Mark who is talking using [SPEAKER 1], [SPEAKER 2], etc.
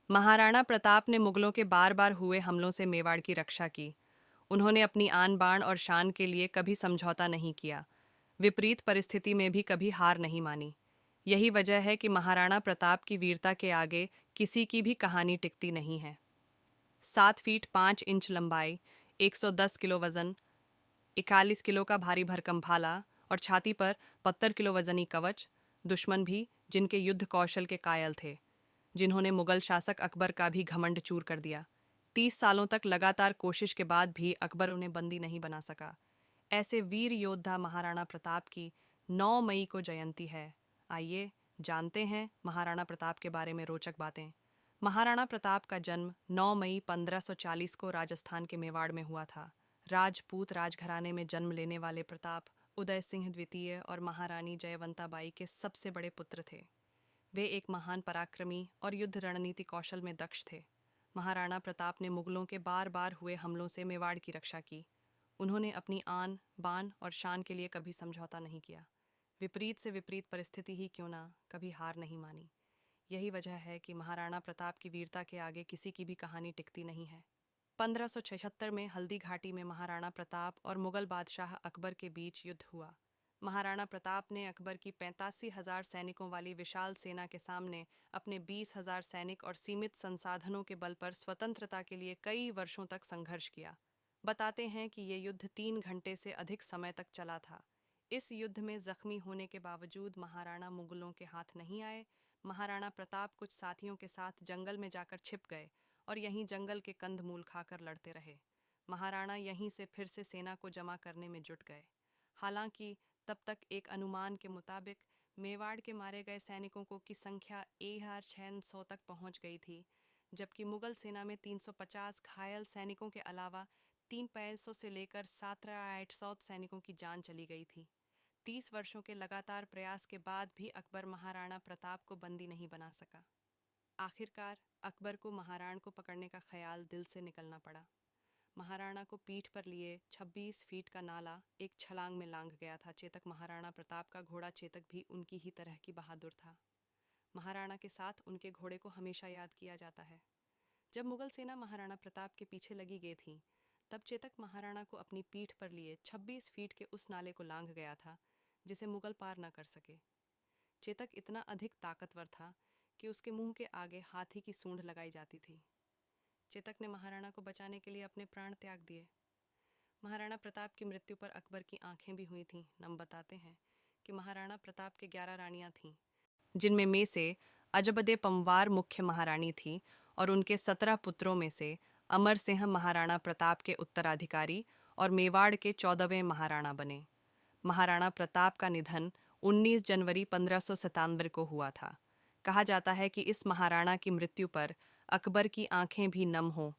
[SPEAKER 1] महाराणा प्रताप ने मुगलों के बार बार हुए हमलों से मेवाड़ की रक्षा की। उन्होंने अपनी आन बान और शान के लिए कभी समझौता नहीं किया। विपरीत परिस्थिति में भी कभी हार नहीं मानी। यही वजह है कि महाराणा प्रताप की वीरता के आगे किसी की भी कहानी टिकती नहीं है। 7 फीट 5 इंच लंबाई, 110 किलो वजन, 41 किलो का भारी भरकम भाला और छाती पर 72 किलो वजनी कवच, दुश्मन भी जिनके युद्ध कौशल के कायल थे, जिन्होंने मुगल शासक अकबर का भी घमंड चूर कर दिया। 30 सालों तक लगातार कोशिश के बाद भी अकबर उन्हें बंदी नहीं बना सका। ऐसे वीर योद्धा महाराणा प्रताप की 9 मई को जयंती है। आइए जानते हैं महाराणा प्रताप के बारे में रोचक बातें। महाराणा प्रताप का जन्म 9 मई 1540 को राजस्थान के मेवाड़ में हुआ था। राजपूत राजघराने में जन्म लेने वाले प्रताप उदय सिंह द्वितीय और महारानी जयवंताबाई के सबसे बड़े पुत्र थे। वे एक महान पराक्रमी और युद्ध रणनीति कौशल में दक्ष थे। महाराणा प्रताप ने मुगलों के बार बार हुए हमलों से मेवाड़ की रक्षा की। उन्होंने अपनी आन बान और शान के लिए कभी समझौता नहीं किया। विपरीत से विपरीत परिस्थिति ही क्यों ना, कभी हार नहीं मानी। यही वजह है कि महाराणा प्रताप की वीरता के आगे किसी की भी कहानी टिकती नहीं है। 1576 में हल्दी घाटी में महाराणा प्रताप और मुगल बादशाह अकबर के बीच युद्ध हुआ। महाराणा प्रताप ने अकबर की 85,000 सैनिकों वाली विशाल सेना के सामने अपने 20,000 सैनिक और सीमित संसाधनों के बल पर स्वतंत्रता के लिए कई वर्षों तक संघर्ष किया। बताते हैं कि ये युद्ध 3 घंटे से अधिक समय तक चला था। इस युद्ध में जख्मी होने के बावजूद महाराणा मुगलों के हाथ नहीं आए। महाराणा प्रताप कुछ साथियों के साथ जंगल में जाकर छिप गए और यहीं जंगल के कंदमूल खाकर लड़ते रहे। महाराणा यहीं से फिर से सेना को जमा करने में जुट गए। हालांकि तब तक एक अनुमान के मुताबिक मेवाड़ के मारे गए सैनिकों की संख्या 1600 तक पहुंच गई थी, जबकि मुगल सेना में 350 घायल सैनिकों के अलावा 3 पैसों से लेकर 17,800 सैनिकों की जान चली गई थी। 30 वर्षों के लगातार प्रयास के बाद भी अकबर महाराणा प्रताप को बंदी नहीं बना सका। आखिरकार अकबर को महाराणा को पकड़ने का ख्याल दिल से निकलना पड़ा। महाराणा को पीठ पर लिए 26 फीट का नाला एक छलांग में लांघ गया था। चेतक महाराणा प्रताप का घोड़ा चेतक भी उनकी ही तरह की बहादुर था। महाराणा के साथ उनके घोड़े को हमेशा याद किया जाता है। जब मुगल सेना महाराणा प्रताप के पीछे लगी गई थी, तब चेतक महाराणा को अपनी पीठ पर लिए 26 फीट के उस नाले को लांघ गया था जिसे मुगल पार न कर सके। चेतक इतना अधिक ताकतवर था कि उसके मुंह के आगे हाथी की सूंड लगाई जाती थी। चेतक ने महाराणा को बचाने के लिए अपने प्राण त्याग दिए। महाराणा प्रताप की मृत्यु पर अकबर की आंखें भी हुई थीं। नम बताते हैं कि महाराणा प्रताप के 11 रानियां थीं, जिनमें में से अजबदे पंवार मुख्य महारानी थी और उनके 17 पुत्रों में से अमर सिंह महाराणा प्रताप के उत्तराधिकारी और मेवाड़ के 14वें महाराणा बने। महाराणा प्रताप का निधन 19 जनवरी 1597 को हुआ था। कहा जाता है कि इस महाराणा की मृत्यु पर अकबर की आंखें भी नम हों